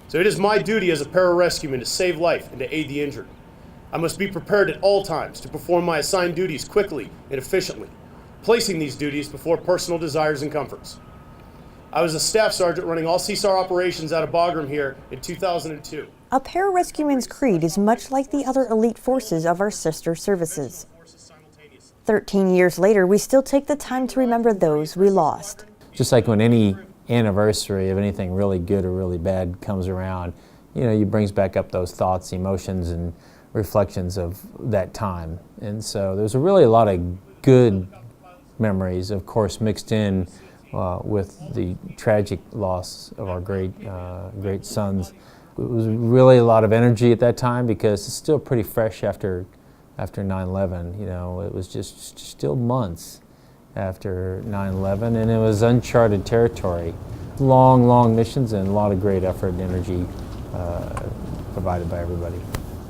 So it is my duty as a pararescueman to save life and to aid the injured. I must be prepared at all times to perform my assigned duties quickly and efficiently, placing these duties before personal desires and comforts. I was a staff sergeant running all CSAR operations out of Bagram here in 2002. A pararescueman's creed is much like the other elite forces of our sister services. 13 years later, we still take the time to remember those we lost. Just like when any anniversary of anything really good or really bad comes around, it brings back up those thoughts, emotions, and reflections of that time. And so there's really a lot of good memories, of course, mixed in with the tragic loss of our great sons. It was really a lot of energy at that time because it's still pretty fresh after 9/11. It was just still months after 9/11, and it was uncharted territory. Long missions and a lot of great effort and energy provided by everybody.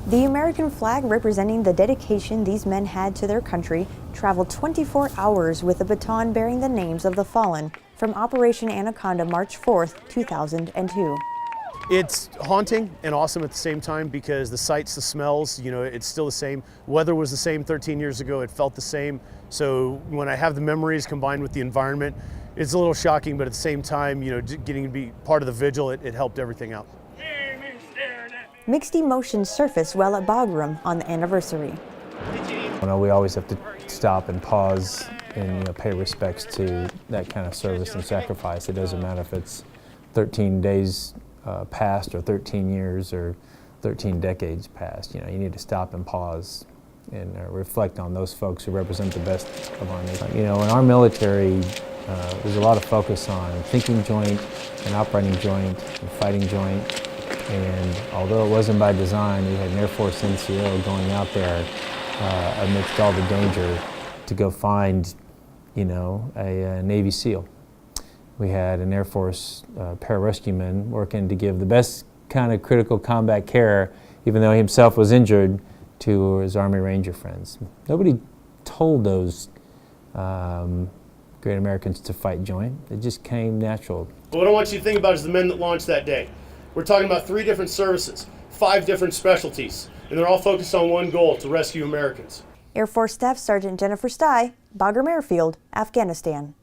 The American flag, representing the dedication these men had to their country, traveled 24 hours with a baton bearing the names of the fallen from Operation Anaconda, March 4th, 2002. It's haunting and awesome at the same time because the sights, the smells, it's still the same. Weather was the same 13 years ago. It felt the same. So when I have the memories combined with the environment, it's a little shocking, but at the same time, getting to be part of the vigil, it helped everything out. Mixed emotions surfaced while at Bagram on the anniversary. We always have to stop and pause and pay respects to that kind of service and sacrifice. It doesn't matter if it's 13 days past or 13 years or 13 decades past. You need to stop and pause and reflect on those folks who represent the best of our nation. In our military, there's a lot of focus on thinking joint and operating joint and fighting joint. And although it wasn't by design, we had an Air Force NCO going out there amidst all the danger to go find, a Navy SEAL. We had an Air Force pararescueman working to give the best kind of critical combat care, even though he himself was injured, to his Army Ranger friends. Nobody told those great Americans to fight joint. It just came natural. But what I want you to think about is the men that launched that day. We're talking about 3 different services, 5 different specialties, and they're all focused on one goal: to rescue Americans. Air Force Staff Sergeant Jennifer Stye, Bagram Airfield, Afghanistan.